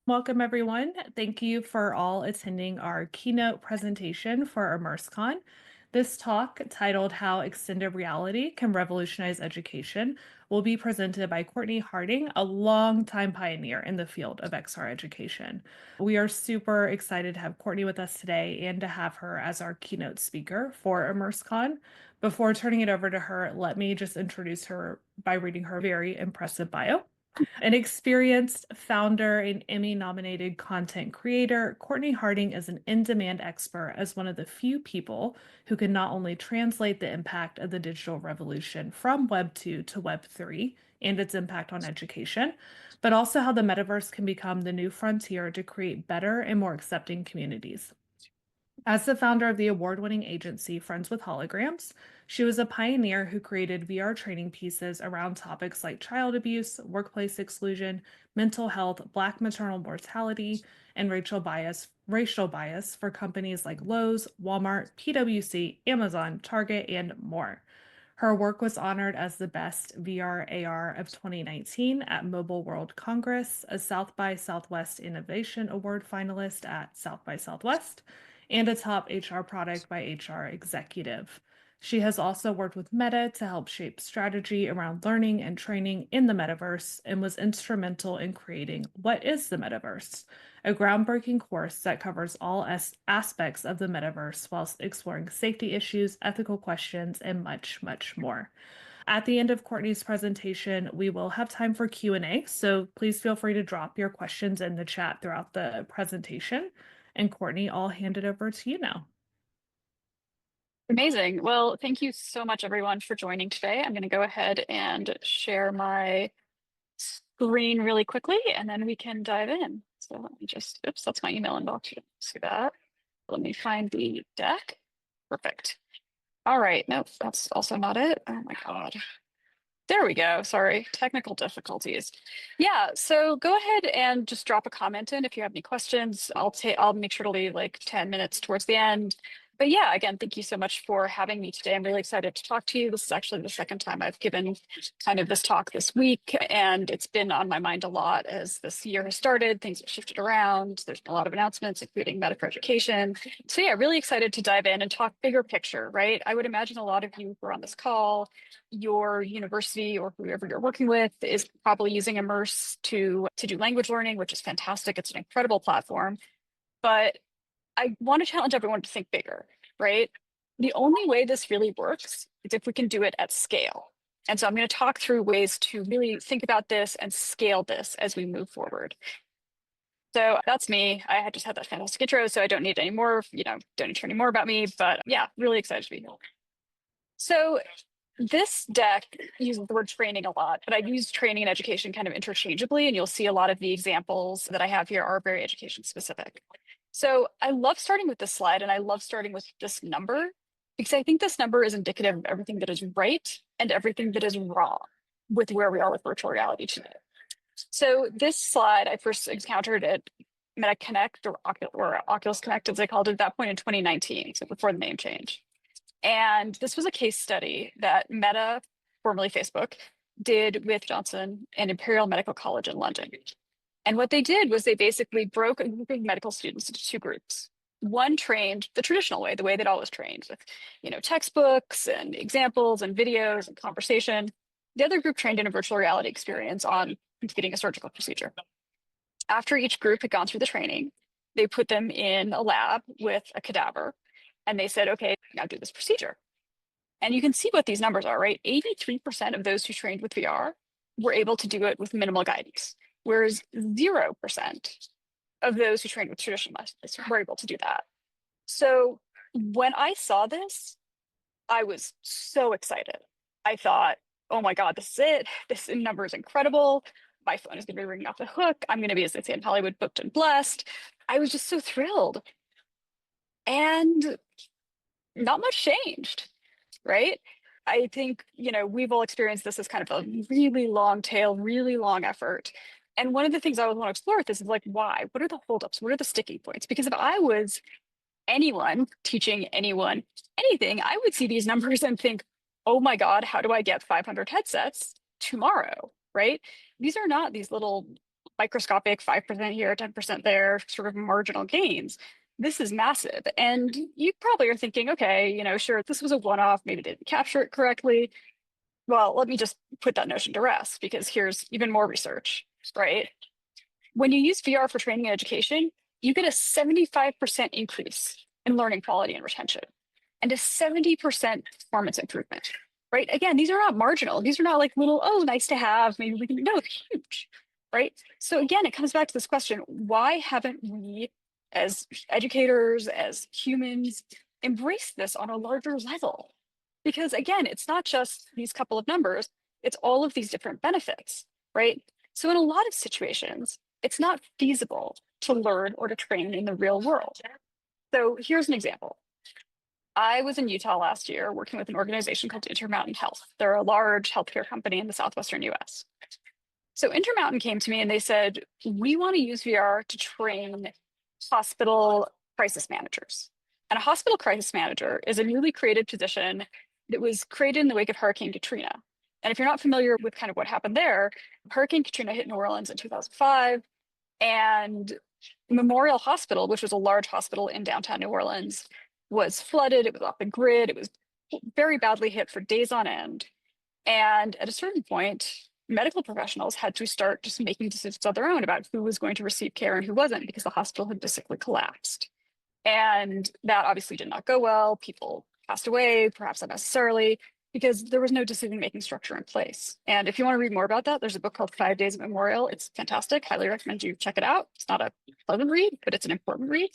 Welcome, everyone. Thank you for all attending our keynote presentation for IMMERSEcon. This talk, titled How Extended Reality Can Revolutionize Education, will be presented by Cortney Harding, a longtime pioneer in the field of XR education. We are super excited to have Cortney with us today and to have her as our keynote speaker for IMMERSEcon. Before turning it over to her, let me just introduce her by reading her very impressive bio. An experienced founder and Emmy-nominated content creator, Cortney Harding is an in-demand expert as one of the few people who can not only translate the impact of the digital revolution from Web 2 to Web 3 and its impact on education, but also how the metaverse can become the new frontier to create better and more accepting communities. As the founder of the award-winning agency Friends with Holograms, she was a pioneer who created VR training pieces around topics like child abuse, workplace exclusion, mental health, Black maternal mortality, and racial bias for companies like Lowe's, Walmart, PwC, Amazon, Target, and more. Her work was honored as the best VR/AR of 2019 at Mobile World Congress, a South by Southwest Innovation Award finalist at South by Southwest, and a top HR product by HR executive. She has also worked with Meta to help shape strategy around learning and training in the metaverse and was instrumental in creating What is the Metaverse, a groundbreaking course that covers all aspects of the metaverse while exploring safety issues, ethical questions, and much, much more. At the end of Cortney's presentation, we will have time for Q&A, so please feel free to drop your questions in the chat throughout the presentation. And Cortney, I'll hand it over to you now. Amazing. Well, thank you so much, everyone, for joining today. I'm going to go ahead and share my screen really quickly, and then we can dive in. So let me just, oops, that's my email inbox. You don't see that. Let me find the deck. Perfect. All right. Nope, that's also not it. Oh my God. There we go. Sorry, technical difficulties. Yeah, so go ahead and just drop a comment in if you have any questions. I'll make sure to leave like 10 minutes towards the end. But yeah, again, thank you so much for having me today. I'm really excited to talk to you. This is actually the second time I've given kind of this talk this week, and it's been on my mind a lot as this year has started. Things have shifted around. There's been a lot of announcements, including Meta for Education. So yeah, really excited to dive in and talk bigger picture, right? I would imagine a lot of you who are on this call, your university or whoever you're working with is probably using Immerse to do language learning, which is fantastic. It's an incredible platform. But I want to challenge everyone to think bigger, right? The only way this really works is if we can do it at scale. And so I'm going to talk through ways to really think about this and scale this as we move forward. So that's me. I had just had that fantastic intro, so I don't need any more, don't need to hear any more about me. But yeah, really excited to be here. So this deck uses the word training a lot, but I use training and education kind of interchangeably, and you'll see a lot of the examples that I have here are very education specific. So I love starting with this slide, and I love starting with this number because I think this number is indicative of everything that is right and everything that is wrong with where we are with virtual reality today. So this slide I first encountered at Meta Connect or Oculus Connect, as they called it at that point in 2019, so before the name change. And this was a case study that Meta, formerly Facebook, did with Johnson and Imperial Medical College in London. And what they did was they basically broke a group of medical students into two groups. One trained the traditional way, the way they'd always trained with, textbooks and examples and videos and conversation. The other group trained in a virtual reality experience on completing a surgical procedure. After each group had gone through the training, they put them in a lab with a cadaver. And they said, okay, now do this procedure. And you can see what these numbers are, right? 83% of those who trained with VR were able to do it with minimal guidance, whereas 0% of those who trained with traditional methods were able to do that. So when I saw this, I was so excited. I thought, oh my God, this is it. This number is incredible. My phone is going to be ringing off the hook. I'm going to be, as they say in Hollywood, booked and blessed. I was just so thrilled. And not much changed, right? I think, we've all experienced this as kind of a really long tail, really long effort. And one of the things I would want to explore with this is like, why? What are the holdups? What are the sticking points? Because if I was anyone teaching anyone anything, I would see these numbers and think, oh my God, how do I get 500 headsets tomorrow, right? These are not these little microscopic 5% here, 10% there, sort of marginal gains. This is massive. And you probably are thinking, okay, sure, this was a one-off, maybe they didn't capture it correctly. Well, let me just put that notion to rest, because here's even more research, right? When you use VR for training and education, you get a 75% increase in learning quality and retention, and a 70% performance improvement, right? Again, these are not marginal. These are not like little, oh, nice to have, maybe we can, no, it's huge, right? So again, it comes back to this question, why haven't we as educators, as humans, embraced this on a larger level? Because again, it's not just these couple of numbers, it's all of these different benefits, right? So in a lot of situations, it's not feasible to learn or to train in the real world. So here's an example. I was in Utah last year working with an organization called Intermountain Health. They're a large healthcare company in the southwestern US. So Intermountain came to me and they said, we want to use VR to train hospital crisis managers. And a hospital crisis manager is a newly created position that was created in the wake of Hurricane Katrina. And if you're not familiar with kind of what happened there, Hurricane Katrina hit New Orleans in 2005, and Memorial Hospital, which was a large hospital in downtown New Orleans, was flooded. It was off the grid. It was very badly hit for days on end. And at a certain point, medical professionals had to start just making decisions on their own about who was going to receive care and who wasn't, because the hospital had basically collapsed. And that obviously did not go well. People passed away, perhaps unnecessarily, because there was no decision-making structure in place. And if you want to read more about that, there's a book called 5 Days of Memorial. It's fantastic. Highly recommend you check it out. It's not a pleasant read, but it's an important read.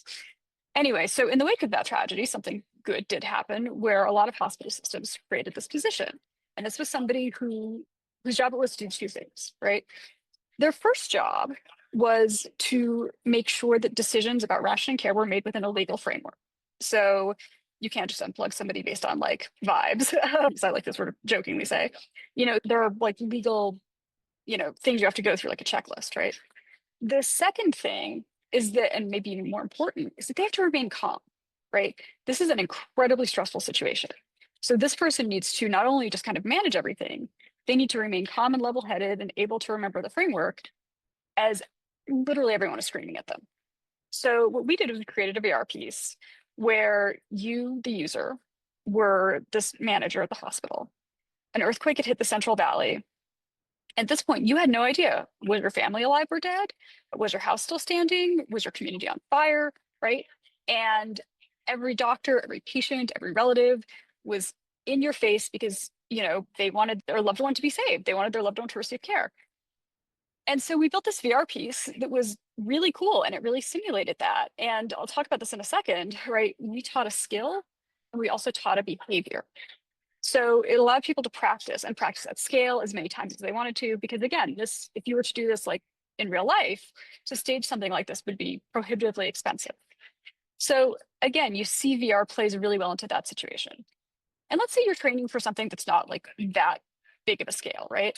Anyway, so in the wake of that tragedy, something good did happen, where a lot of hospital systems created this position. And this was somebody whose job it was to do two things, right? Their first job was to make sure that decisions about rationing care were made within a legal framework. So you can't just unplug somebody based on like vibes, as I like to sort of jokingly say. There are like legal, things you have to go through, like a checklist, right? The second thing is that, and maybe even more important, is that they have to remain calm, right? This is an incredibly stressful situation. So this person needs to not only just kind of manage everything, they need to remain calm and level-headed and able to remember the framework as literally everyone is screaming at them. So what we did was we created a VR piece where you, the user, were this manager at the hospital. An earthquake had hit the Central Valley. At this point, you had no idea, was your family alive or dead? Was your house still standing? Was your community on fire, right? And every doctor, every patient, every relative was in your face because, they wanted their loved one to be saved. They wanted their loved one to receive care. And so we built this VR piece that was really cool, and it really simulated that. And I'll talk about this in a second, right? We taught a skill, and we also taught a behavior. So it allowed people to practice at scale as many times as they wanted to, because again, if you were to do this like in real life, to stage something like this would be prohibitively expensive. So again, you see VR plays really well into that situation. And let's say you're training for something that's not like that big of a scale, right?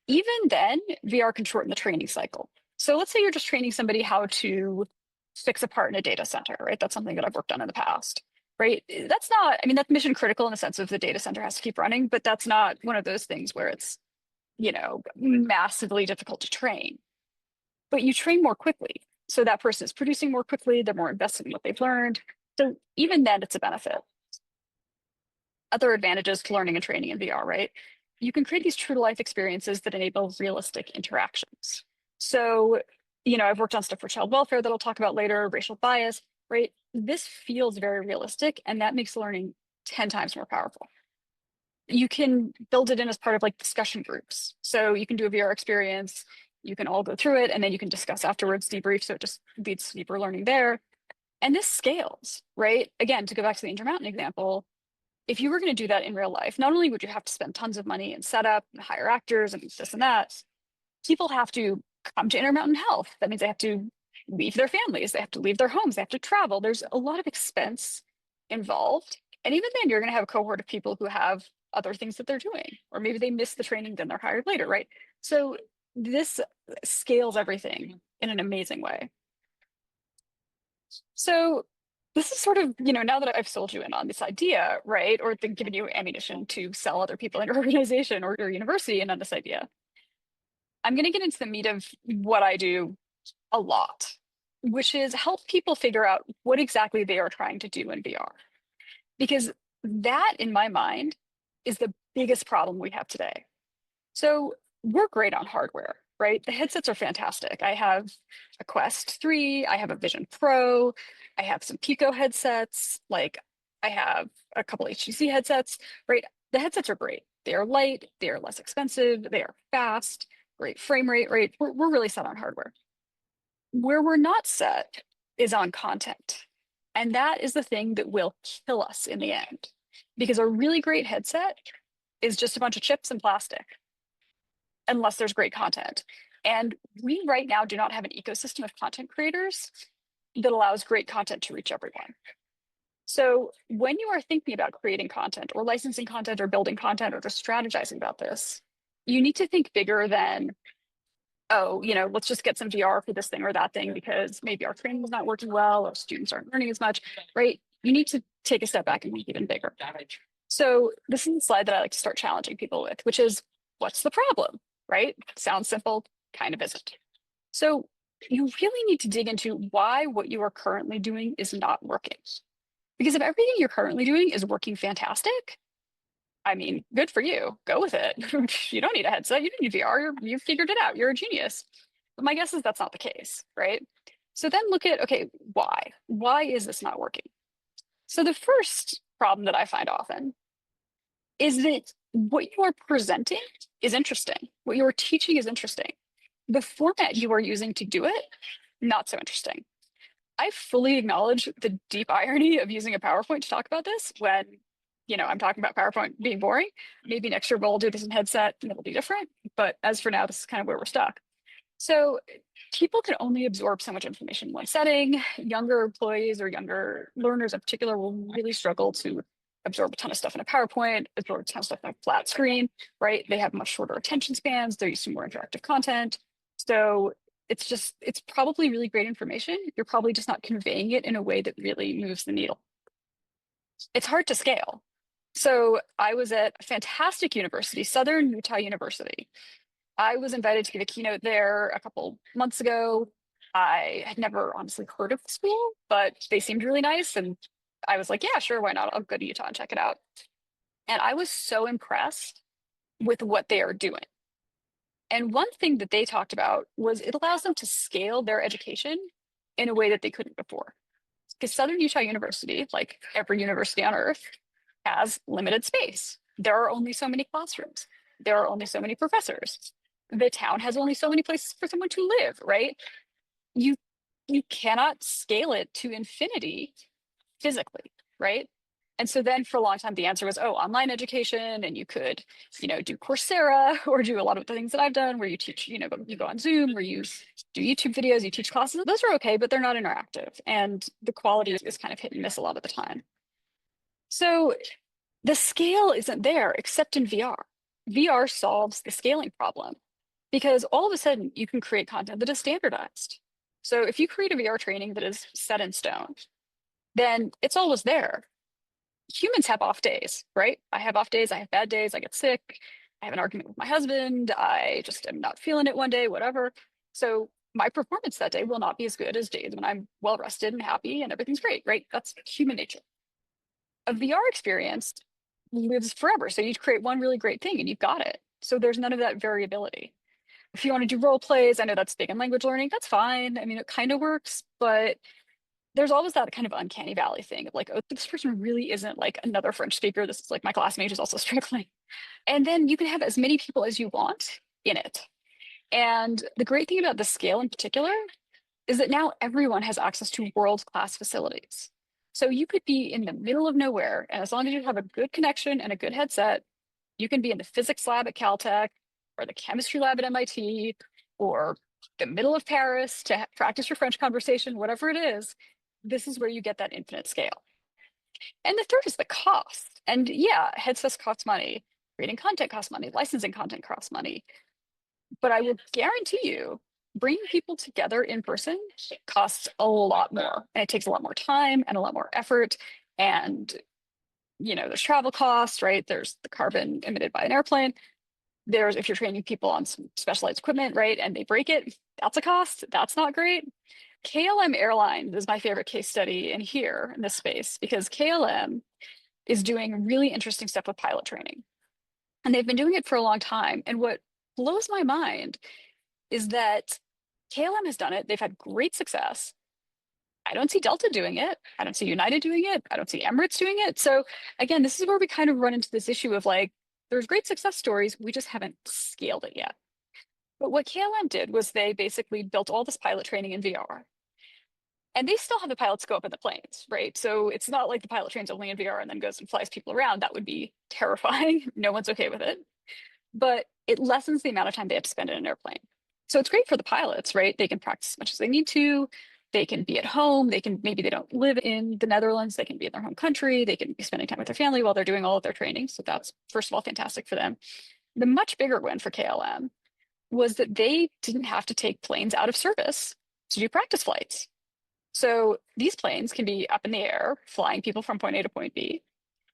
Even then, VR can shorten the training cycle. So let's say you're just training somebody how to fix a part in a data center, right? That's something that I've worked on in the past, right? That's mission critical in the sense of the data center has to keep running, but that's not one of those things where it's, massively difficult to train. But you train more quickly. So that person is producing more quickly, they're more invested in what they've learned. So even then, it's a benefit. Other advantages to learning and training in VR, right? You can create these true to life experiences that enable realistic interactions. So, I've worked on stuff for child welfare that I'll talk about later, racial bias, right? This feels very realistic, and that makes learning 10 times more powerful. You can build it in as part of like discussion groups. So you can do a VR experience, you can all go through it, and then you can discuss afterwards, debrief. So it just leads to deeper learning there. And this scales, right? Again, to go back to the Intermountain example, if you were going to do that in real life, not only would you have to spend tons of money and setup and hire actors and this and that, people have to come to Intermountain Health. That means they have to leave their families, they have to leave their homes, they have to travel. There's a lot of expense involved. And even then, you're going to have a cohort of people who have other things that they're doing, or maybe they miss the training, then they're hired later, right? So this scales everything in an amazing way. So this is sort of, now that I've sold you in on this idea, right, or given you ammunition to sell other people in your organization or your university in on this idea, I'm going to get into the meat of what I do a lot, which is help people figure out what exactly they are trying to do in VR. Because that, in my mind, is the biggest problem we have today. So we're great on hardware, right? The headsets are fantastic. I have a Quest 3, I have a Vision Pro, I have some Pico headsets, like I have a couple HTC headsets, right? The headsets are great. They are light, they are less expensive, they are fast, great frame rate, right? We're really set on hardware. Where we're not set is on content. And that is the thing that will kill us in the end. Because a really great headset is just a bunch of chips and plastic, unless there's great content. And we right now do not have an ecosystem of content creators that allows great content to reach everyone. So when you are thinking about creating content or licensing content or building content or just strategizing about this, you need to think bigger than, oh, let's just get some VR for this thing or that thing because maybe our training is not working well or students aren't learning as much, right? You need to take a step back and think even bigger. So this is the slide that I like to start challenging people with, which is, what's the problem, right? Sounds simple, kind of isn't. So you really need to dig into why what you are currently doing is not working. Because if everything you're currently doing is working fantastic, I mean, good for you. Go with it. You don't need a headset. You don't need VR. You've figured it out. You're a genius. But my guess is that's not the case, right? So then look at, okay, why? Why is this not working? So the first problem that I find often is that what you are presenting is interesting. What you are teaching is interesting. The format you are using to do it, not so interesting. I fully acknowledge the deep irony of using a PowerPoint to talk about this when, I'm talking about PowerPoint being boring. Maybe next year we'll do this in headset and it'll be different. But as for now, this is kind of where we're stuck. So people can only absorb so much information in one setting. Younger employees or younger learners in particular will really struggle to absorb a ton of stuff in a PowerPoint, absorb a ton of stuff on a flat screen, right? They have much shorter attention spans. They're used to more interactive content. So it's probably really great information. You're probably just not conveying it in a way that really moves the needle. It's hard to scale. So I was at a fantastic university, Southern Utah University. I was invited to give a keynote there a couple months ago. I had never honestly heard of the school, but they seemed really nice. And I was like, yeah, sure, why not? I'll go to Utah and check it out. And I was so impressed with what they are doing. And one thing that they talked about was it allows them to scale their education in a way that they couldn't before. Because Southern Utah University, like every university on earth, has limited space. There are only so many classrooms. There are only so many professors. The town has only so many places for someone to live, right? You cannot scale it to infinity physically, right? And so then for a long time, the answer was, oh, online education, and you could, do Coursera or do a lot of the things that I've done where you teach, you go on Zoom or you do YouTube videos, you teach classes. Those are okay, but they're not interactive. And the quality is kind of hit and miss a lot of the time. So the scale isn't there except in VR. VR solves the scaling problem because all of a sudden you can create content that is standardized. So if you create a VR training that is set in stone, then it's always there. Humans have off days, right? I have off days, I have bad days, I get sick, I have an argument with my husband, I just am not feeling it one day, whatever. So my performance that day will not be as good as days when I'm well rested and happy and everything's great, right? That's human nature. A VR experience lives forever. So you create one really great thing and you've got it. So there's none of that variability. If you want to do role plays, I know that's big in language learning, that's fine. I mean, it kind of works, but there's always that kind of uncanny valley thing of like, oh, this person really isn't like another French speaker. This is like my classmate who's also struggling. And then you can have as many people as you want in it. And the great thing about the scale in particular is that now everyone has access to world-class facilities. So you could be in the middle of nowhere, and as long as you have a good connection and a good headset, you can be in the physics lab at Caltech or the chemistry lab at MIT or the middle of Paris to practice your French conversation, whatever it is. This is where you get that infinite scale. And the third is the cost. And yeah, headsets cost money, creating content costs money, licensing content costs money. But I will guarantee you, bringing people together in person costs a lot more. And it takes a lot more time and a lot more effort. And, there's travel costs, right? There's the carbon emitted by an airplane. If you're training people on some specialized equipment, right, and they break it, that's a cost. That's not great. KLM Airlines is my favorite case study in here in this space because KLM is doing really interesting stuff with pilot training. And they've been doing it for a long time. And what blows my mind is that KLM has done it. They've had great success. I don't see Delta doing it. I don't see United doing it. I don't see Emirates doing it. So again, this is where we kind of run into this issue of like, there's great success stories. We just haven't scaled it yet. But what KLM did was they basically built all this pilot training in VR. And they still have the pilots go up in the planes, right? So it's not like the pilot trains only in VR and then goes and flies people around. That would be terrifying. No one's okay with it. But it lessens the amount of time they have to spend in an airplane. So it's great for the pilots, right? They can practice as much as they need to. They can be at home. Maybe they don't live in the Netherlands. They can be in their home country. They can be spending time with their family while they're doing all of their training. So that's, first of all, fantastic for them. The much bigger win for KLM was that they didn't have to take planes out of service to do practice flights. So these planes can be up in the air, flying people from point A to point B.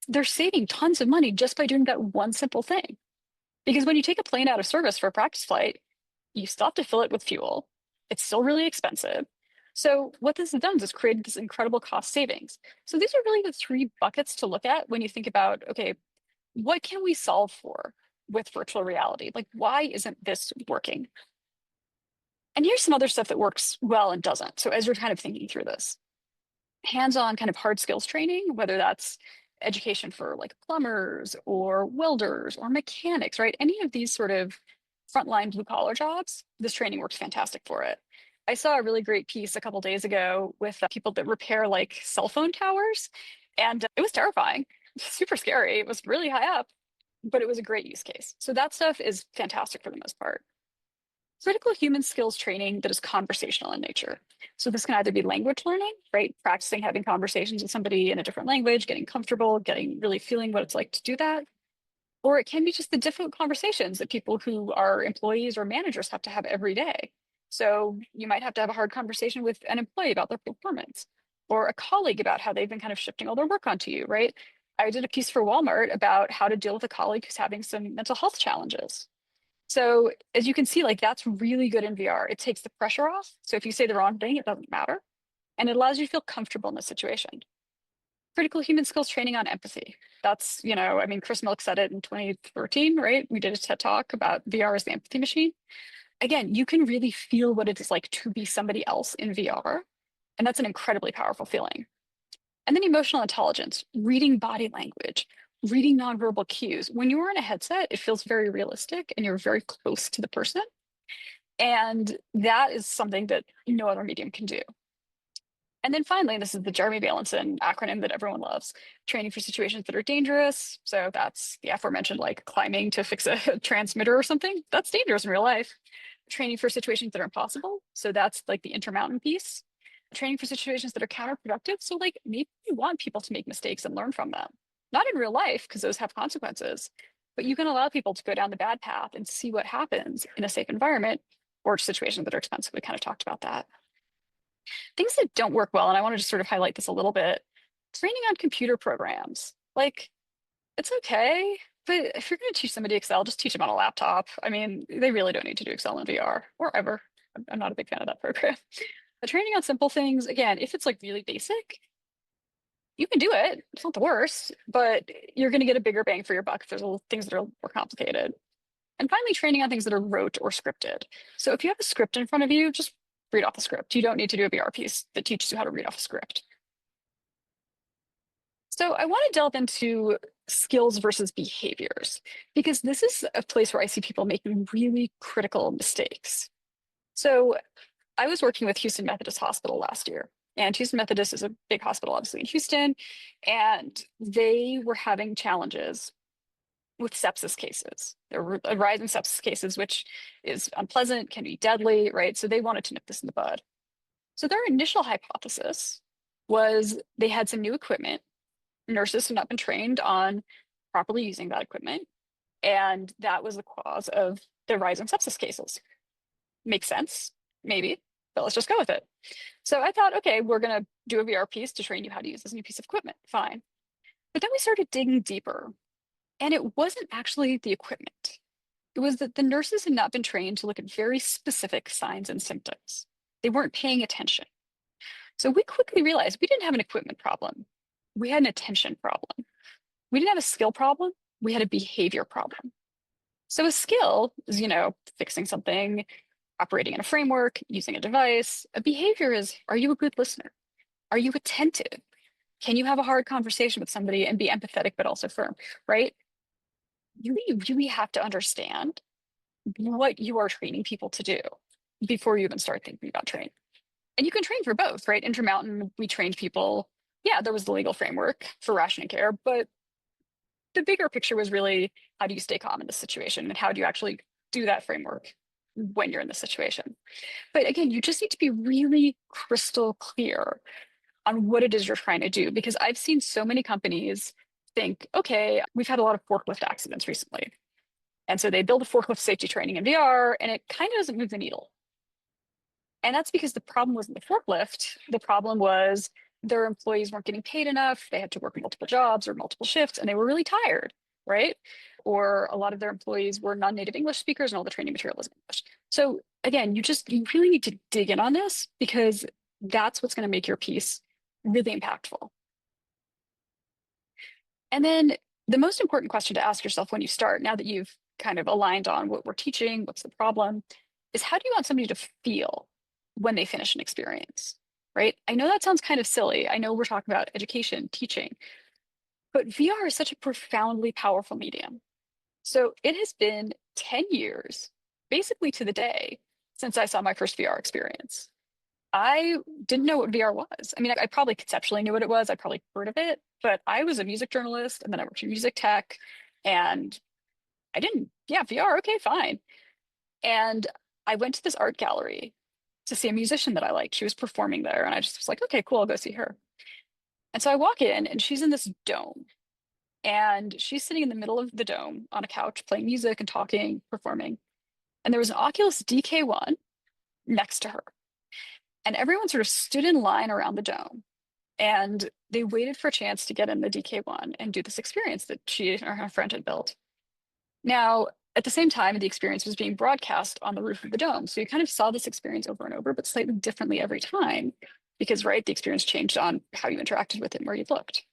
They're saving tons of money just by doing that one simple thing. Because when you take a plane out of service for a practice flight, you still have to fill it with fuel. It's still really expensive. So what this has done is created this incredible cost savings. So these are really the three buckets to look at when you think about, okay, what can we solve for with virtual reality? Like, why isn't this working? And here's some other stuff that works well and doesn't. So as you're kind of thinking through this, hands-on kind of hard skills training, whether that's education for like plumbers or welders or mechanics, right? Any of these sort of frontline blue collar jobs, this training works fantastic for it. I saw a really great piece a couple days ago with people that repair like cell phone towers, and it was terrifying, super scary. It was really high up, but it was a great use case. So that stuff is fantastic for the most part. Critical human skills training that is conversational in nature. So this can either be language learning, right? Practicing having conversations with somebody in a different language, getting comfortable, getting really feeling what it's like to do that. Or it can be just the difficult conversations that people who are employees or managers have to have every day. So you might have to have a hard conversation with an employee about their performance or a colleague about how they've been kind of shifting all their work onto you, right? I did a piece for Walmart about how to deal with a colleague who's having some mental health challenges. So as you can see, like that's really good in VR. It takes the pressure off. So if you say the wrong thing, it doesn't matter. And it allows you to feel comfortable in the situation. Critical human skills training on empathy. That's, I mean, Chris Milk said it in 2013, right? We did a TED talk about VR as the empathy machine. Again, you can really feel what it is like to be somebody else in VR. And that's an incredibly powerful feeling. And then emotional intelligence, reading body language, reading nonverbal cues. When you're in a headset, it feels very realistic and you're very close to the person. And that is something that no other medium can do. And then finally, this is the Jeremy Valenson acronym that everyone loves, training for situations that are dangerous. So that's the aforementioned like climbing to fix a transmitter or something. That's dangerous in real life. Training for situations that are impossible. So that's like the intermountain piece. Training for situations that are counterproductive. So like maybe you want people to make mistakes and learn from them. Not in real life, because those have consequences, but you can allow people to go down the bad path and see what happens in a safe environment or situations that are expensive. We kind of talked about that. Things that don't work well, and I want to just sort of highlight this a little bit. Training on computer programs. Like, it's okay, but if you're going to teach somebody Excel, just teach them on a laptop. I mean, they really don't need to do Excel in VR or ever. I'm not a big fan of that program. The training on simple things, again, if it's like really basic, you can do it. It's not the worst, but you're going to get a bigger bang for your buck if there's things that are more complicated. And finally, training on things that are rote or scripted. So if you have a script in front of you, just read off the script. You don't need to do a VR piece that teaches you how to read off a script. So I want to delve into skills versus behaviors, because this is a place where I see people making really critical mistakes. So I was working with Houston Methodist Hospital last year, and Houston Methodist is a big hospital, obviously, in Houston, and they were having challenges with sepsis cases. There were rising sepsis cases, which is unpleasant, can be deadly, right? So they wanted to nip this in the bud. So their initial hypothesis was they had some new equipment. Nurses had not been trained on properly using that equipment, and that was the cause of the rising sepsis cases. Makes sense, maybe, but let's just go with it. So I thought, okay, we're going to do a VR piece to train you how to use this new piece of equipment. Fine. But then we started digging deeper, and it wasn't actually the equipment. It was that the nurses had not been trained to look at very specific signs and symptoms. They weren't paying attention. So we quickly realized we didn't have an equipment problem. We had an attention problem. We didn't have a skill problem. We had a behavior problem. So a skill is, fixing something, operating in a framework, using a device. A behavior is, are you a good listener? Are you attentive? Can you have a hard conversation with somebody and be empathetic but also firm, right? You really have to understand what you are training people to do before you even start thinking about training. And you can train for both, right? Intermountain, we trained people. Yeah, there was the legal framework for rationing care, but the bigger picture was really how do you stay calm in this situation and how do you actually do that framework when you're in this situation. But again, you just need to be really crystal clear on what it is you're trying to do, because I've seen so many companies think, okay, we've had a lot of forklift accidents recently. And so they build a forklift safety training in VR and it kind of doesn't move the needle. And that's because the problem wasn't the forklift. The problem was their employees weren't getting paid enough. They had to work multiple jobs or multiple shifts and they were really tired, right? Or a lot of their employees were non-native English speakers and all the training material was in English. So again, you really need to dig in on this because that's what's going to make your piece really impactful. And then the most important question to ask yourself when you start, now that you've kind of aligned on what we're teaching, what's the problem, is how do you want somebody to feel when they finish an experience, right? I know that sounds kind of silly. I know we're talking about education, teaching, but VR is such a profoundly powerful medium. So it has been 10 years, basically to the day, since I saw my first VR experience. I didn't know what VR was. I mean, I probably conceptually knew what it was. I probably heard of it, but I was a music journalist and then I worked in music tech and I didn't, yeah, VR, okay, fine. And I went to this art gallery to see a musician that I liked. She was performing there and I just was like, okay, cool, I'll go see her. And so I walk in and she's in this dome and she's sitting in the middle of the dome on a couch playing music and talking, performing. And there was an Oculus DK1 next to her. And everyone sort of stood in line around the dome and they waited for a chance to get in the DK1 and do this experience that she or her friend had built. Now, at the same time, the experience was being broadcast on the roof of the dome. So you kind of saw this experience over and over, but slightly differently every time because, right, the experience changed on how you interacted with it and where you looked.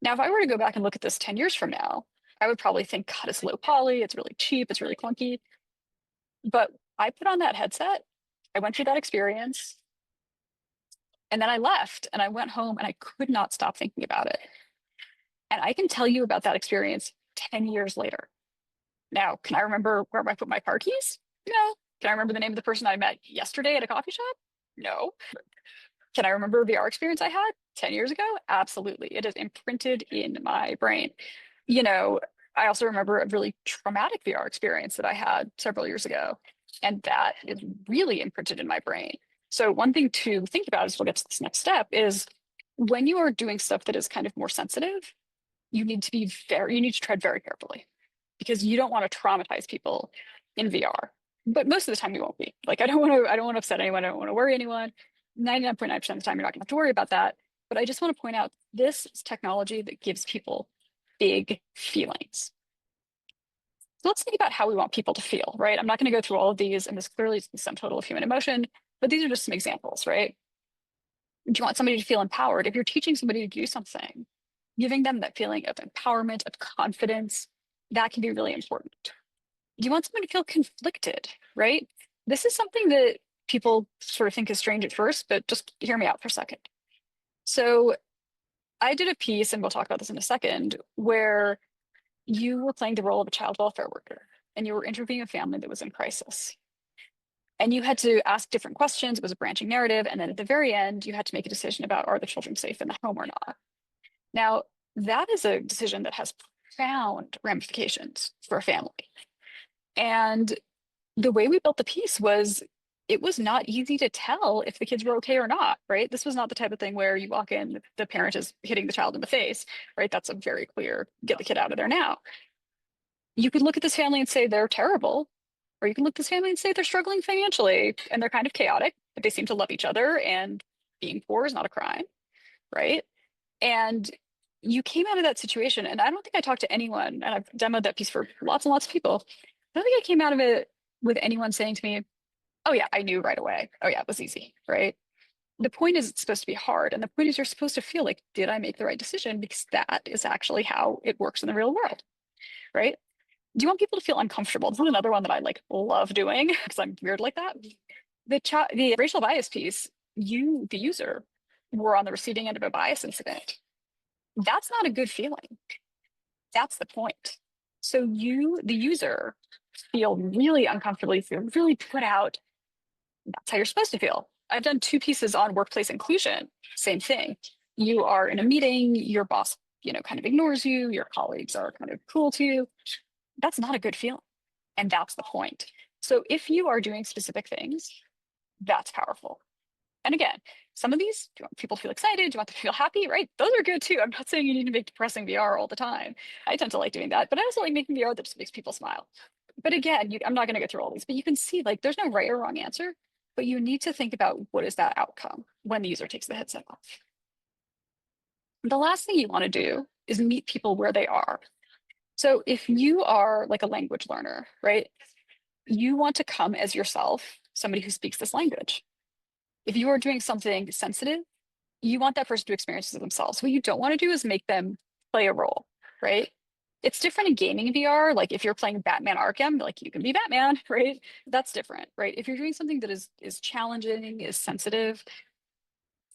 Now, if I were to go back and look at this 10 years from now, I would probably think, God, it's low poly, it's really cheap, it's really clunky. But I put on that headset, I went through that experience, and then I left and I went home and I could not stop thinking about it. And I can tell you about that experience 10 years later. Now, can I remember where I put my car keys? No. Can I remember the name of the person I met yesterday at a coffee shop? No. Can I remember a VR experience I had 10 years ago? Absolutely. It is imprinted in my brain. I also remember a really traumatic VR experience that I had several years ago, and that is really imprinted in my brain. So one thing to think about as we'll get to this next step is when you are doing stuff that is kind of more sensitive, you need to tread very carefully because you don't want to traumatize people in VR. But most of the time you won't be. Like I don't want to upset anyone, I don't want to worry anyone. 99.9% of the time you're not going to have to worry about that. But I just want to point out this is technology that gives people big feelings. So let's think about how we want people to feel, right? I'm not going to go through all of these, and this clearly is the sum total of human emotion, but these are just some examples, right? Do you want somebody to feel empowered? If you're teaching somebody to do something, giving them that feeling of empowerment, of confidence, that can be really important. Do you want someone to feel conflicted, right? This is something that people sort of think is strange at first, but just hear me out for a second. So I did a piece, and we'll talk about this in a second, where you were playing the role of a child welfare worker and you were interviewing a family that was in crisis. And you had to ask different questions. It was a branching narrative. And then at the very end, you had to make a decision about are the children safe in the home or not? Now, that is a decision that has profound ramifications for a family. And the way we built the piece was it was not easy to tell if the kids were okay or not, right? This was not the type of thing where you walk in, the parent is hitting the child in the face, right? That's a very clear, get the kid out of there now. You could look at this family and say they're terrible, or you can look at this family and say they're struggling financially and they're kind of chaotic, but they seem to love each other and being poor is not a crime, right? And you came out of that situation, and I don't think I talked to anyone, and I've demoed that piece for lots and lots of people, I don't think I came out of it with anyone saying to me, oh yeah, I knew right away. Oh yeah, it was easy, right? The point is it's supposed to be hard. And the point is you're supposed to feel like, did I make the right decision? Because that is actually how it works in the real world, right? Do you want people to feel uncomfortable? This is another one that I like love doing because I'm weird like that. The racial bias piece, you, the user, were on the receiving end of a bias incident. That's not a good feeling. That's the point. So you, the user, feel really uncomfortably, feel really put out. That's how you're supposed to feel. I've done 2 pieces on workplace inclusion. Same thing. You are in a meeting, your boss, kind of ignores you, your colleagues are kind of cruel to you. That's not a good feeling. And that's the point. So if you are doing specific things, that's powerful. And again, some of these, do you want people to feel excited? Do you want them to feel happy? Right? Those are good too. I'm not saying you need to make depressing VR all the time. I tend to like doing that, but I also like making VR that just makes people smile. But again, I'm not going to go through all these, but you can see like there's no right or wrong answer, but you need to think about what is that outcome when the user takes the headset off. The last thing you want to do is meet people where they are. So if you are like a language learner, right? You want to come as yourself, somebody who speaks this language. If you are doing something sensitive, you want that person to experience it themselves. What you don't want to do is make them play a role, right? It's different in gaming VR. Like if you're playing Batman Arkham, like you can be Batman, right? That's different, right? If you're doing something that is challenging, is sensitive,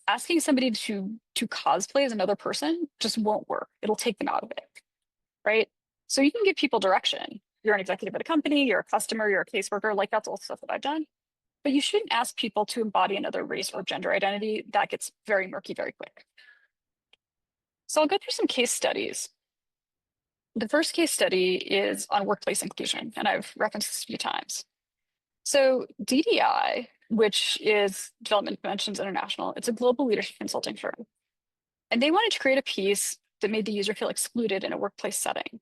asking somebody to cosplay as another person just won't work. It'll take them out of it, right? So you can give people direction. You're an executive at a company, you're a customer, you're a caseworker, like that's all stuff that I've done. But you shouldn't ask people to embody another race or gender identity. That gets very murky very quick. So I'll go through some case studies. The first case study is on workplace inclusion, and I've referenced this a few times. So DDI, which is Development Conventions International, it's a global leadership consulting firm. And they wanted to create a piece that made the user feel excluded in a workplace setting.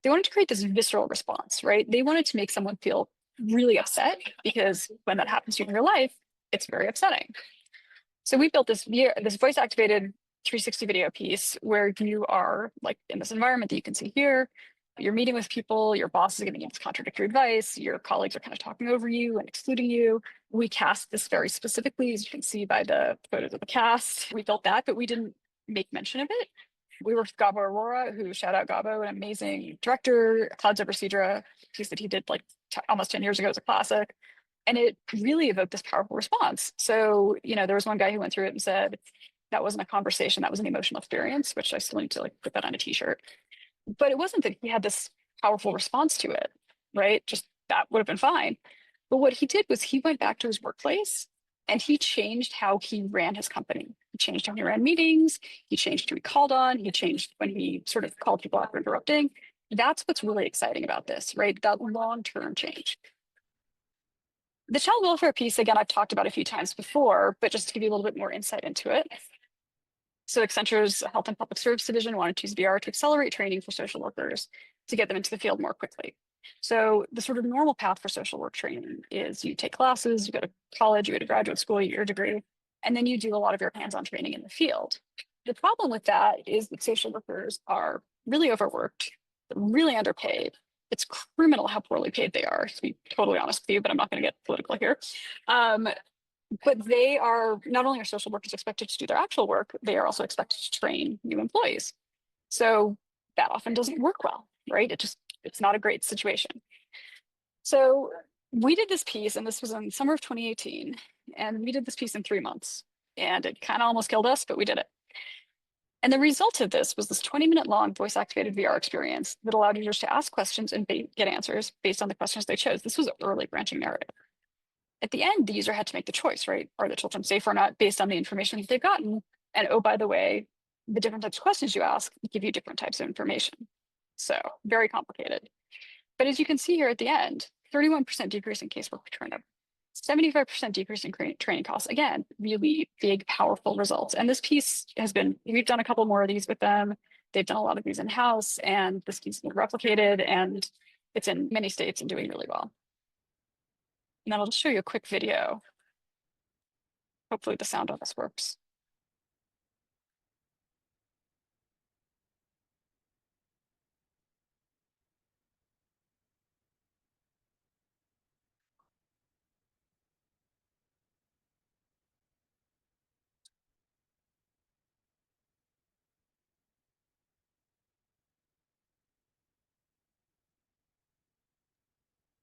They wanted to create this visceral response, right? They wanted to make someone feel really upset because when that happens to you in real life, it's very upsetting. So we built this voice activated 360 video piece where you are like in this environment that you can see here. You're meeting with people, your boss is giving you contradictory advice, your colleagues are kind of talking over you and excluding you. We cast this very specifically, as you can see by the photos of the cast. We built that, but we didn't make mention of it. We worked with Gabo Aurora, who shout out Gabo, an amazing director, Clouds Over Cedra, piece that he did like almost 10 years ago as a classic. And it really evoked this powerful response. So, there was one guy who went through it and said, that wasn't a conversation, that was an emotional experience, which I still need to like put that on a t-shirt. But it wasn't that he had this powerful response to it, right? Just that would have been fine. But what he did was he went back to his workplace and he changed how he ran his company. He changed how he ran meetings. He changed who he called on. He changed when he sort of called people out for interrupting. That's what's really exciting about this, right? That long-term change. The child welfare piece, again, I've talked about a few times before, but just to give you a little bit more insight into it. So Accenture's Health and Public Service Division wanted to use VR to accelerate training for social workers to get them into the field more quickly. So the sort of normal path for social work training is you take classes, you go to college, you go to graduate school, you get your degree, and then you do a lot of your hands-on training in the field. The problem with that is that social workers are really overworked, really underpaid. It's criminal how poorly paid they are, to be totally honest with you, but I'm not going to get political here. But they are, not only are social workers expected to do their actual work, they are also expected to train new employees. So that often doesn't work well, right? It's not a great situation. So we did this piece, and this was in summer of 2018, and we did this piece in 3 months. And it kind of almost killed us, but we did it. And the result of this was this 20-minute long voice activated VR experience that allowed users to ask questions and get answers based on the questions they chose. This was early branching narrative. At the end, the user had to make the choice, right? Are the children safe or not based on the information that they've gotten? And oh, by the way, the different types of questions you ask give you different types of information. So very complicated. But as you can see here at the end, 31% decrease in casework turnover, 75% decrease in training costs. Again, really big, powerful results. And this piece we've done a couple more of these with them. They've done a lot of these in-house, and this piece has been replicated, and it's in many states and doing really well. And then I'll just show you a quick video. Hopefully the sound on this works.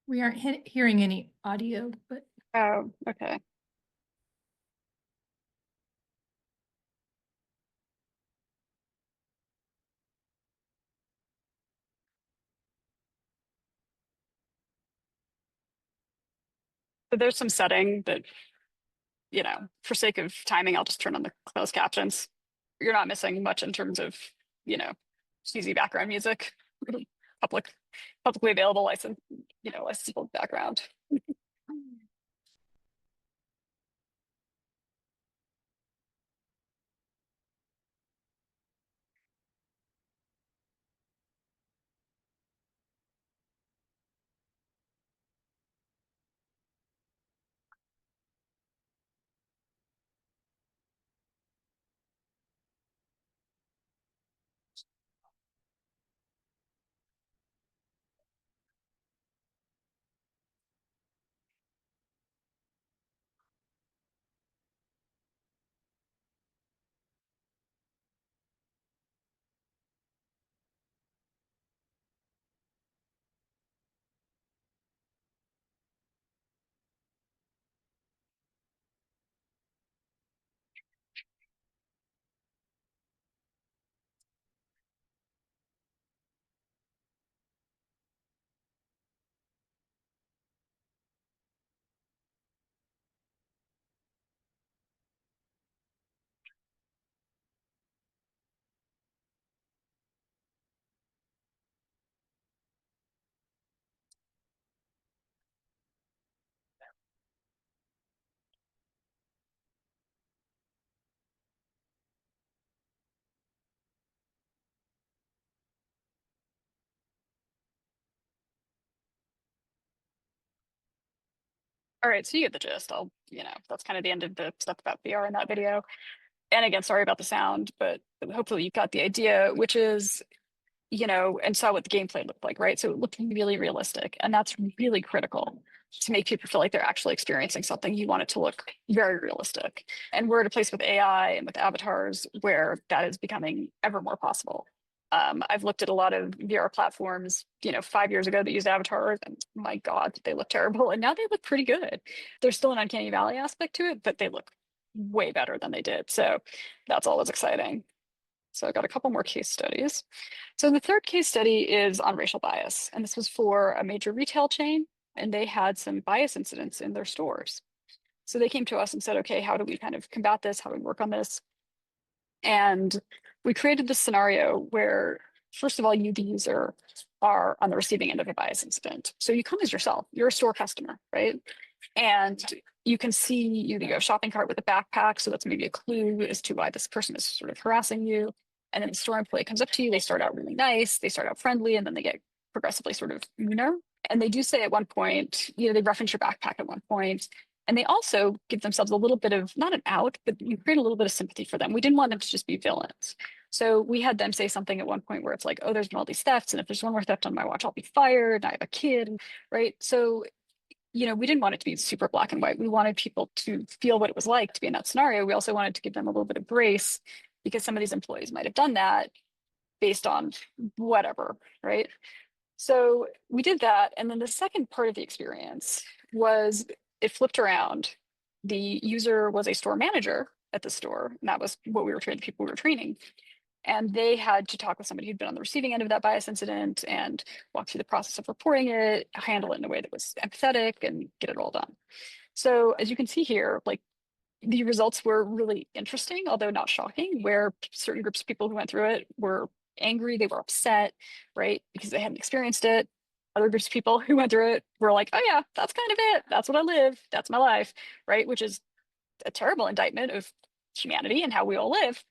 We aren't hearing any audio, but Oh, okay. So there's some setting that, for sake of timing, I'll just turn on the closed captions. You're not missing much in terms of, cheesy background music, public, publicly available licensable background. All right, so you get the gist. That's kind of the end of the stuff about VR in that video. And again, sorry about the sound, but hopefully you got the idea, which is, and saw what the gameplay looked like, right? So it looked really realistic. And that's really critical to make people feel like they're actually experiencing something. You want it to look very realistic. And we're at a place with AI and with avatars where that is becoming ever more possible. I've looked at a lot of VR platforms, 5 years ago that used avatars, and my God, they look terrible. And now they look pretty good. There's still an uncanny valley aspect to it, but they look way better than they did. So that's always exciting. So I got a couple more case studies. So the third case study is on racial bias, and this was for a major retail chain, and they had some bias incidents in their stores. So they came to us and said, okay, how do we kind of combat this? How do we work on this? And we created this scenario where, first of all, you, the user, are on the receiving end of a bias incident. So you come as yourself, you're a store customer, right? And you can see you have a shopping cart with a backpack. So that's maybe a clue as to why this person is sort of harassing you. And then the store employee comes up to you. They start out really nice. They start out friendly, and then they get progressively sort of meaner. And they do say at one point, they reference your backpack at one point. And they also give themselves a little bit of, not an out, but you create a little bit of sympathy for them. We didn't want them to just be villains. So we had them say something at one point where it's like, oh, there's been all these thefts. And if there's one more theft on my watch, I'll be fired. And I have a kid, right? So we didn't want it to be super black and white. We wanted people to feel what it was like to be in that scenario. We also wanted to give them a little bit of grace because some of these employees might have done that based on whatever, right? So we did that. And then the second part of the experience was it flipped around. The user was a store manager at the store, and that was what we were training, the people we were training. And they had to talk with somebody who'd been on the receiving end of that bias incident and walk through the process of reporting it, handle it in a way that was empathetic, and get it all done. So as you can see here, like the results were really interesting, although not shocking, where certain groups of people who went through it were angry, they were upset, right? Because they hadn't experienced it. Other groups of people who went through it were like, oh yeah, that's kind of it. That's what I live. That's my life, right? Which is a terrible indictment of humanity and how we all live.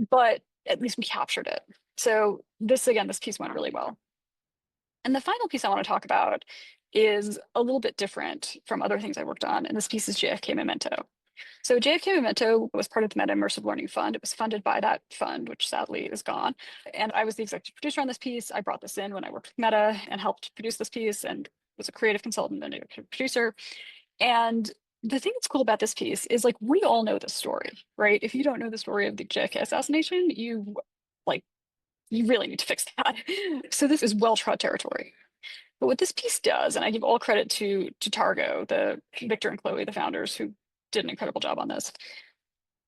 But at least we captured it. So this piece went really well. And the final piece I want to talk about is a little bit different from other things I worked on. And this piece is JFK Memento. So JFK Memento was part of the Meta Immersive Learning Fund. It was funded by that fund, which sadly is gone. And I was the executive producer on this piece. I brought this in when I worked with Meta and helped produce this piece and was a creative consultant and a producer. And the thing that's cool about this piece is like we all know the story, right? If you don't know the story of the JFK assassination, you really need to fix that. So this is well-trod territory. But what this piece does, and I give all credit to Targo, the Victor and Chloe, the founders, who did an incredible job on this,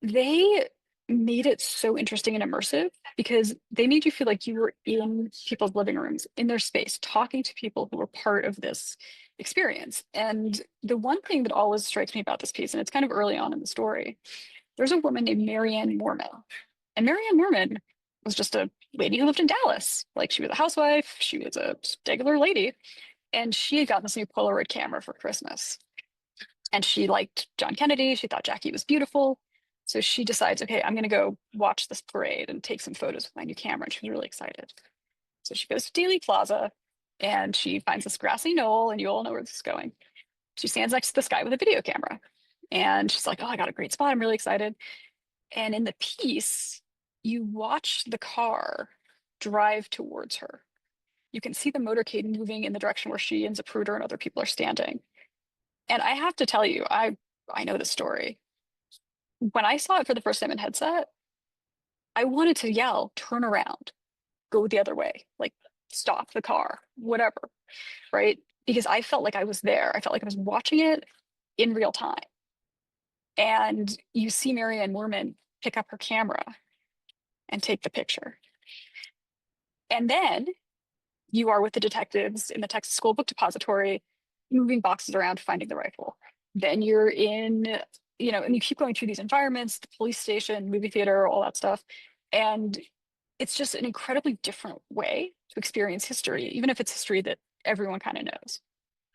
they made it so interesting and immersive because they made you feel like you were in people's living rooms, in their space, talking to people who were part of this experience. And the one thing that always strikes me about this piece, and it's kind of early on in the story, there's a woman named Marianne Mormon. And Marianne Mormon was just a lady who lived in Dallas. Like, she was a housewife, she was a regular lady, and she had gotten this new Polaroid camera for Christmas. And she liked John Kennedy. She thought Jackie was beautiful. So she decides, okay, I'm going to go watch this parade and take some photos with my new camera. And she was really excited. So she goes to Dealey Plaza and she finds this grassy knoll, and you all know where this is going. She stands next to this guy with a video camera. And she's like, oh, I got a great spot. I'm really excited. And in the piece, you watch the car drive towards her. You can see the motorcade moving in the direction where she and Zapruder and other people are standing. And I have to tell you, I know the story. When I saw it for the first time in headset, I wanted to yell, turn around, go the other way, like stop the car, whatever, right? Because I felt like I was there. I felt like I was watching it in real time. And you see Marianne Moorman pick up her camera and take the picture. And then you are with the detectives in the Texas School Book Depository, moving boxes around, finding the rifle. Then you're in, and you keep going through these environments, the police station, movie theater, all that stuff. And it's just an incredibly different way to experience history, even if it's history that everyone kind of knows.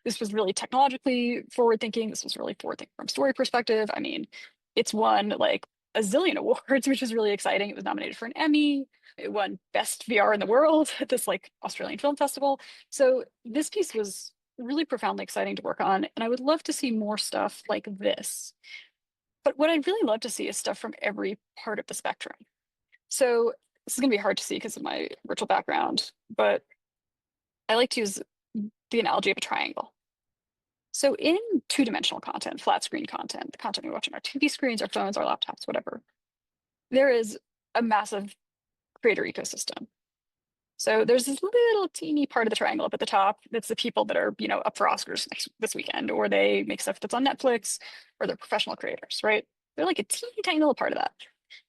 This was really technologically forward thinking. This was really forward thinking from a story perspective. I mean, it's won like a zillion awards, which is really exciting. It was nominated for an Emmy. It won Best VR in the World at this like Australian Film Festival. So this piece was really profoundly exciting to work on. And I would love to see more stuff like this. But what I'd really love to see is stuff from every part of the spectrum. So this is going to be hard to see because of my virtual background, but I like to use the analogy of a triangle. So in two-dimensional content, flat screen content, the content we watch on our TV screens, our phones, our laptops, whatever, there is a massive creator ecosystem. So there's this little teeny part of the triangle up at the top that's the people that are, up for Oscars this weekend, or they make stuff that's on Netflix, or they're professional creators, right? They're like a teeny tiny little part of that.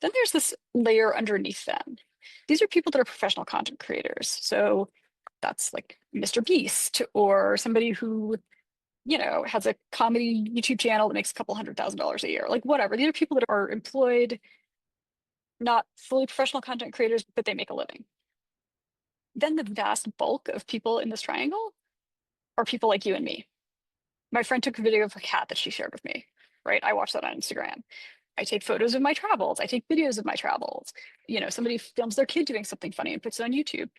Then there's this layer underneath them. These are people that are professional content creators. So that's like Mr. Beast, or somebody who has a comedy YouTube channel that makes a couple $100,000 a year, like whatever. These are people that are employed, not fully professional content creators, but they make a living. Then the vast bulk of people in this triangle are people like you and me. My friend took a video of a cat that she shared with me, right? I watched that on Instagram. I take photos of my travels. I take videos of my travels. Somebody films their kid doing something funny and puts it on YouTube.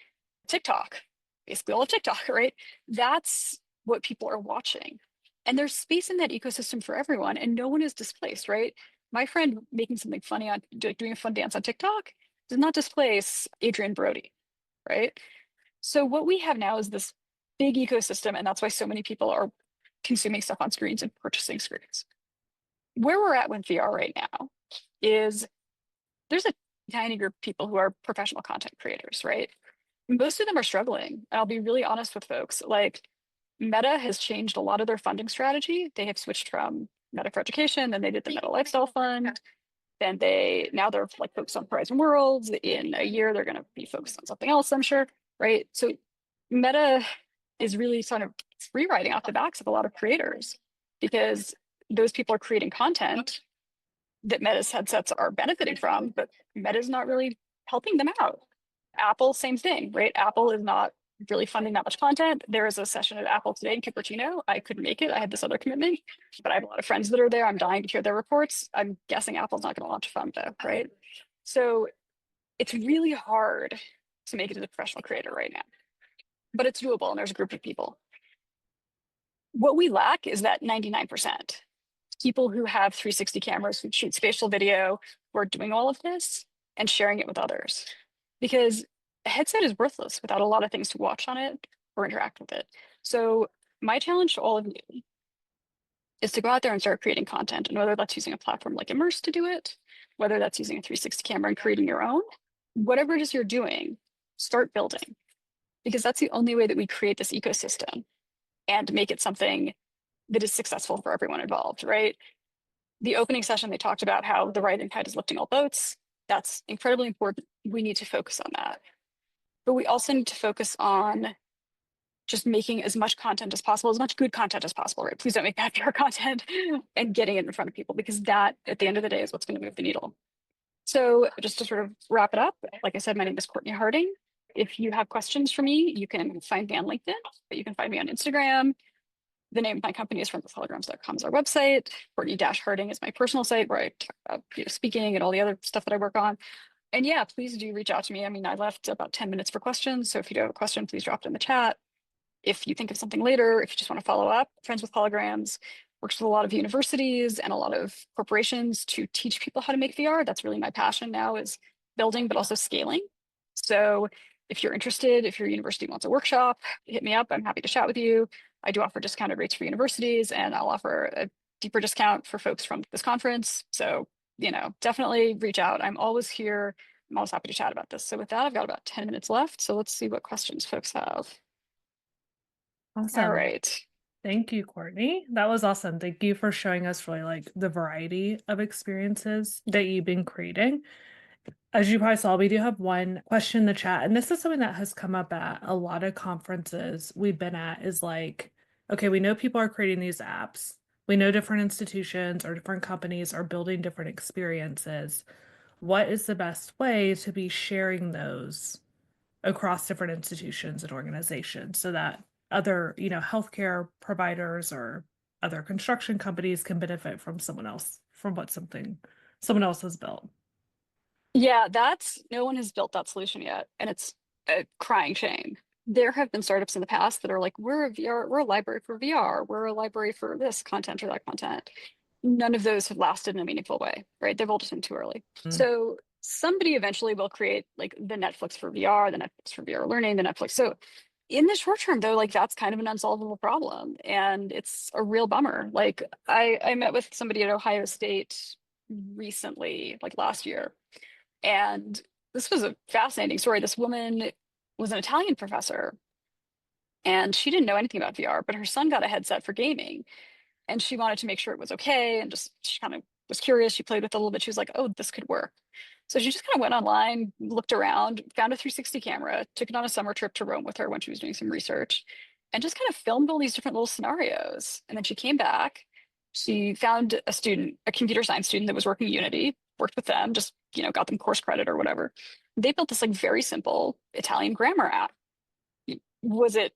TikTok, basically all of TikTok, right? That's what people are watching. And there's space in that ecosystem for everyone, and no one is displaced, right? My friend making something funny on doing a fun dance on TikTok does not displace Adrian Brody, right? So what we have now is this big ecosystem, and that's why so many people are consuming stuff on screens and purchasing screens. Where we're at with VR right now is there's a tiny group of people who are professional content creators, right? Most of them are struggling. And I'll be really honest with folks, like Meta has changed a lot of their funding strategy. They have switched from Meta for Education, then they did the Meta Lifestyle Fund. Then now they're like focused on Horizon Worlds. In a year, they're going to be focused on something else, I'm sure, right? So Meta is really sort of rewriting off the backs of a lot of creators, because those people are creating content that Meta's headsets are benefiting from, but Meta's not really helping them out. Apple, same thing, right? Apple is not really funding that much content. There is a session at Apple today in Cupertino. I couldn't make it. I had this other commitment, but I have a lot of friends that are there. I'm dying to hear their reports. I'm guessing Apple's not going to launch a fund though, right? So it's really hard to make it as a professional creator right now, but it's doable, and there's a group of people. What we lack is that 99%. People who have 360 cameras, who shoot spatial video, who are doing all of this and sharing it with others. Because a headset is worthless without a lot of things to watch on it or interact with it. So my challenge to all of you is to go out there and start creating content, and whether that's using a platform like Immerse to do it, whether that's using a 360 camera and creating your own, whatever it is you're doing, start building. because that's the only way that we create this ecosystem and make it something that is successful for everyone involved, right? The opening session, they talked about how the rising tide is lifting all boats. That's incredibly important. We need to focus on that. But we also need to focus on just making as much content as possible, as much good content as possible, right? Please don't make bad PR content and getting it in front of people, because that, at the end of the day, is what's going to move the needle. So just to sort of wrap it up, like I said, my name is Courtney Harding. If you have questions for me, you can find me on LinkedIn, but you can find me on Instagram. The name of my company is frontwithholograms.com is our website. Courtney-Harding is my personal site where I talk about speaking and all the other stuff that I work on. And yeah, please do reach out to me. I mean, I left about 10 minutes for questions. So if you do have a question, please drop it in the chat. If you think of something later, if you just want to follow up, Friends with Holograms works with a lot of universities and a lot of corporations to teach people how to make VR. That's really my passion now, is building, but also scaling. So if you're interested, if your university wants a workshop, hit me up. I'm happy to chat with you. I do offer discounted rates for universities, and I'll offer a deeper discount for folks from this conference. So, you know, definitely reach out. I'm always here. I'm always happy to chat about this. So with that, I've got about 10 minutes left. So let's see what questions folks have. Awesome. All right. Thank you, Courtney. That was awesome. Thank you for showing us really like the variety of experiences that you've been creating. As you probably saw, we do have one question in the chat, and this is something that has come up at a lot of conferences we've been at, is like, okay, we know people are creating these apps. We know different institutions or different companies are building different experiences. What is the best way to be sharing those across different institutions and organizations so that other, you know, healthcare providers or other construction companies can benefit from someone else, from what someone else has built? Yeah, no one has built that solution yet, and it's a crying shame. There have been startups in the past that are like, we're a library for VR, we're a library for this content or that content. None of those have lasted in a meaningful way, right? They've all just been too early. So somebody eventually will create like the Netflix for VR, the Netflix for VR learning, the Netflix. So in the short term, though, like that's kind of an unsolvable problem, and it's a real bummer. Like I met with somebody at Ohio State recently, like last year, and this was a fascinating story. This woman was an Italian professor, and she didn't know anything about VR, but her son got a headset for gaming, and she wanted to make sure it was okay, and just she kind of was curious. She played with it a little bit. She was like, oh, this could work. So she just kind of went online, looked around, found a 360 camera, took it on a summer trip to Rome with her when she was doing some research, and just kind of filmed all these different little scenarios. And then she came back. She found a student, a computer science student that was working Unity, worked with them, just, you know, got them course credit or whatever. They built this like very simple Italian grammar app. Was it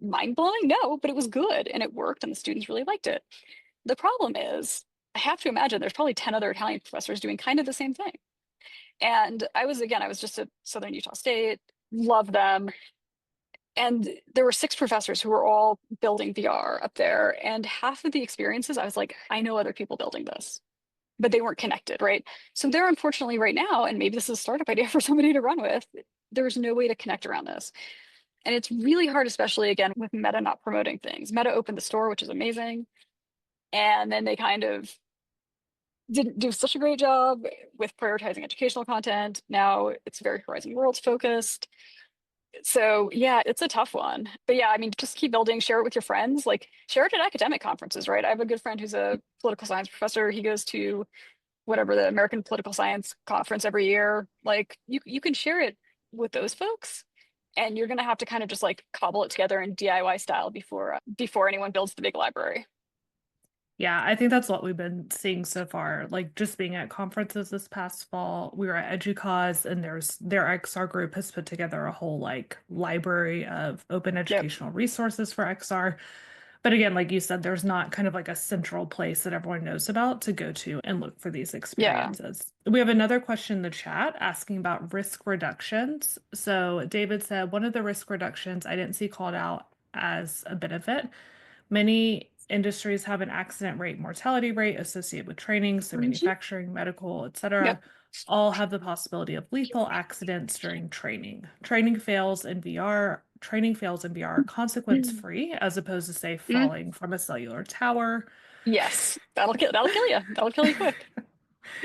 mind-blowing? No, but it was good and it worked and the students really liked it. The problem is, I have to imagine there's probably 10 other Italian professors doing kind of the same thing. And I was just at Southern Utah State, love them. And there were 6 professors who were all building VR up there. And half of the experiences, I was like, I know other people building this, but they weren't connected, right? So there, unfortunately, right now, and maybe this is a startup idea for somebody to run with, there's no way to connect around this. And it's really hard, especially again, with Meta not promoting things. Meta opened the store, which is amazing. And then they kind of didn't do such a great job with prioritizing educational content. Now it's very Horizon Worlds focused. So yeah, it's a tough one. But yeah, I mean, just keep building, share it with your friends, like share it at academic conferences, right? I have a good friend who's a political science professor. He goes to whatever, the American Political Science Conference every year. Like you can share it with those folks, and you're gonna have to kind of just like cobble it together in DIY style before anyone builds the big library. Yeah, I think that's what we've been seeing so far. Like just being at conferences this past fall, we were at EDUCAUSE, and their XR group has put together a whole like library of open educational resources for XR. But again, like you said, there's not kind of like a central place that everyone knows about to go to and look for these experiences. We have another question in the chat asking about risk reductions. So David said, one of the risk reductions I didn't see called out as a benefit. Many industries have an accident rate, mortality rate associated with training, so manufacturing, medical, etc. all have the possibility of lethal accidents during training. Training fails in VR are consequence-free, as opposed to, say, falling from a cellular tower. Yes, that'll kill you. That'll kill you quick.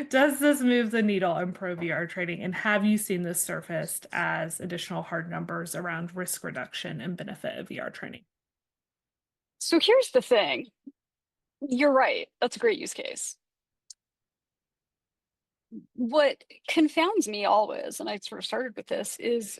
Does this move the needle in pro VR training? And have you seen this surfaced as additional hard numbers around risk reduction and benefit of VR training? So here's the thing. You're right. That's a great use case. What confounds me always, and I sort of started with this, is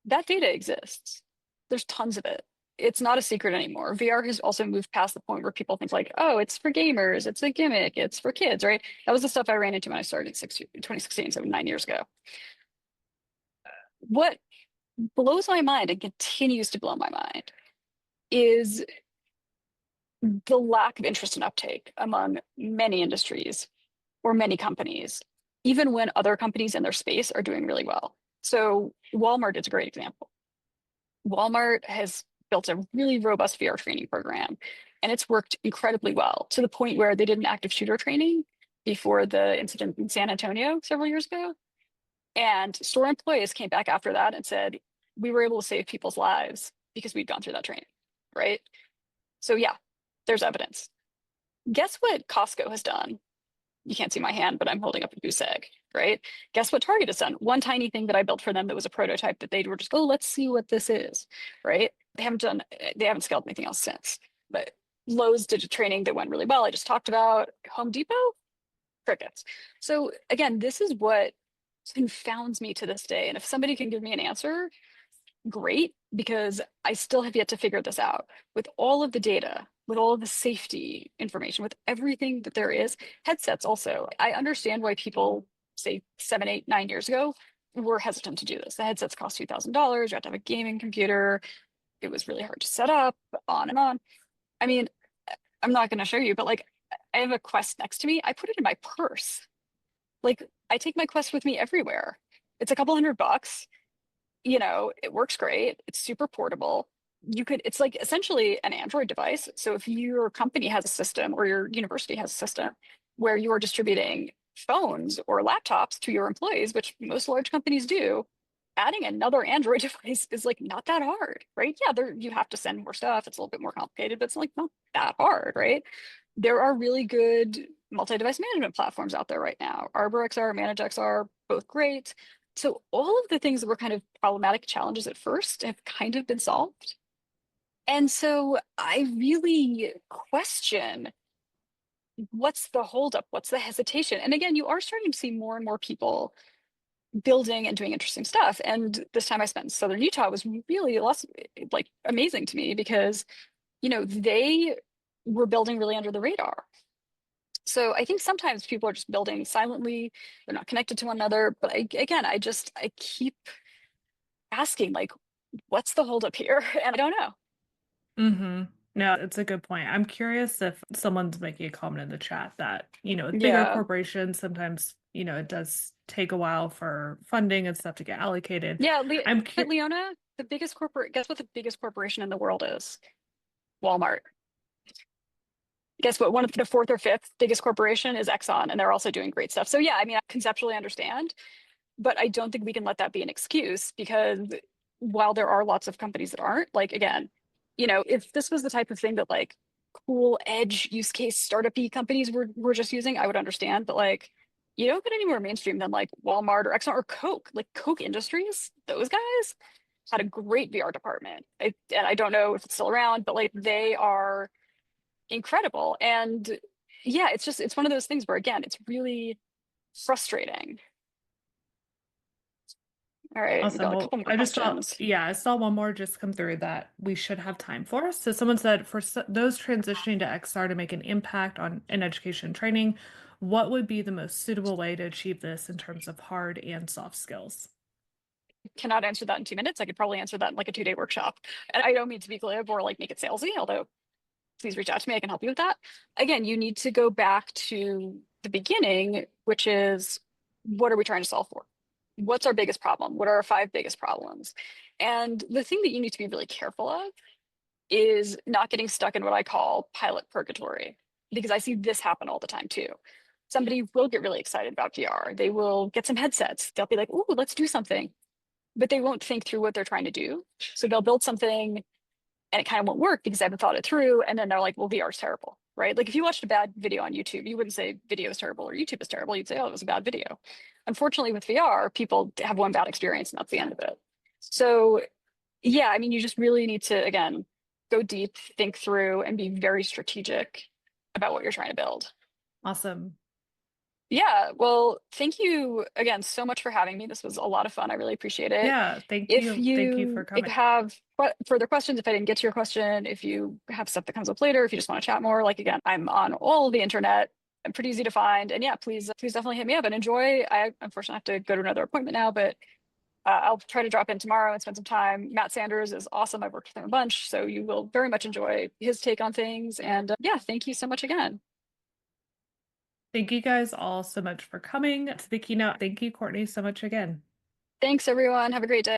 that data exists. There's tons of it. It's not a secret anymore. VR has also moved past the point where people think like, oh, it's for gamers, it's a gimmick, it's for kids, right? That was the stuff I ran into when I started 2016, so 9 years ago. What blows my mind and continues to blow my mind is the lack of interest and uptake among many industries or many companies, even when other companies in their space are doing really well. So Walmart is a great example. Walmart has built a really robust VR training program, and it's worked incredibly well to the point where they did an active shooter training before the incident in San Antonio several years ago. And store employees came back after that and said, we were able to save people's lives because we'd gone through that training, right? So yeah, there's evidence. Guess what Costco has done? You can't see my hand, but I'm holding up a goose egg, right? Guess what Target has done? One tiny thing that I built for them that was a prototype that they were just, oh, let's see what this is, right? They haven't scaled anything else since. But Lowe's did a training that went really well. I just talked about Home Depot, crickets. So again, this is what confounds me to this day. And if somebody can give me an answer, great, because I still have yet to figure this out. With all of the data, with all of the safety information, with everything that there is, headsets also. I understand why people, say 7, 8, 9 years ago, were hesitant to do this. The headsets cost $2,000. You have to have a gaming computer. It was really hard to set up, on and on. I mean, I'm not going to show you, but like, I have a Quest next to me. I put it in my purse. Like, I take my Quest with me everywhere. It's a couple $100. You know, it works great. It's super portable. It's like essentially an Android device. So if your company has a system or your university has a system where you are distributing phones or laptops to your employees, which most large companies do, adding another Android device is like not that hard, right? Yeah, you have to send more stuff. It's a little bit more complicated, but it's like not that hard, right? There are really good multi-device management platforms out there right now. ArborXR, ManageXR, both great. So all of the things that were kind of problematic challenges at first have kind of been solved. And so I really question what's the holdup, what's the hesitation? And again, you are starting to see more and more people building and doing interesting stuff. And this time I spent in Southern Utah was really like amazing to me because, you know, they were building really under the radar. So I think sometimes people are just building silently, they're not connected to one another. But I keep asking, like, what's the holdup here? And I don't know. Mm-hmm. No, it's a good point. I'm curious if someone's making a comment in the chat that, with bigger Yeah. corporations, sometimes, it does take a while for funding and stuff to get allocated. Yeah, I'm but Leona, guess what the biggest corporation in the world is? Walmart. Guess what? One of the fourth or fifth biggest corporation is Exxon, and they're also doing great stuff. So yeah, I mean, I conceptually understand, but I don't think we can let that be an excuse because while there are lots of companies that aren't, like, again, if this was the type of thing that like cool edge use case startup-y companies were just using, I would understand. But like, you don't get any more mainstream than like Walmart or Exxon or Coke. Like Coke Industries, those guys had a great VR department. And I don't know if it's still around, but like they are incredible. And yeah, it's one of those things where again, it's really frustrating. All right, we Awesome. got a Well, couple more I questions. saw one more just come through that we should have time for. So someone said for those transitioning to XR to make an impact in education and training, what would be the most suitable way to achieve this in terms of hard and soft skills? Cannot answer that in 2 minutes. I could probably answer that in like a 2-day workshop. And I don't mean to be glib or like make it salesy, although please reach out to me. I can help you with that. Again, you need to go back to the beginning, which is what are we trying to solve for? What's our biggest problem? What are our 5 biggest problems? And the thing that you need to be really careful of is not getting stuck in what I call pilot purgatory, because I see this happen all the time too. Somebody will get really excited about VR. They will get some headsets. They'll be like, ooh, let's do something. But they won't think through what they're trying to do. So they'll build something and it kind of won't work because they haven't thought it through. And then they're like, well, VR is terrible. right? Like if you watched a bad video on YouTube, you wouldn't say video is terrible or YouTube is terrible. You'd say, oh, it was a bad video. Unfortunately, with VR, people have one bad experience and that's the end of it. So yeah, I mean, you just really need to, again, go deep, think through, and be very strategic about what you're trying to build. Awesome. Yeah, well, thank you again so much for having me. This was a lot of fun. I really appreciate it. Yeah, thank If you. Thank you for you coming. have further questions, if I didn't get to your question, if you have stuff that comes up later, if you just want to chat more, like again, I'm on all the internet. I'm pretty easy to find. And yeah, please definitely hit me up and enjoy. I unfortunately have to go to another appointment now, but I'll try to drop in tomorrow and spend some time. Matt Sanders is awesome. I've worked with him a bunch, so you will very much enjoy his take on things. And yeah, thank you so much again. Thank you guys all so much for coming to the keynote. Thank you, Courtney, so much again. Thanks, everyone. Have a great day.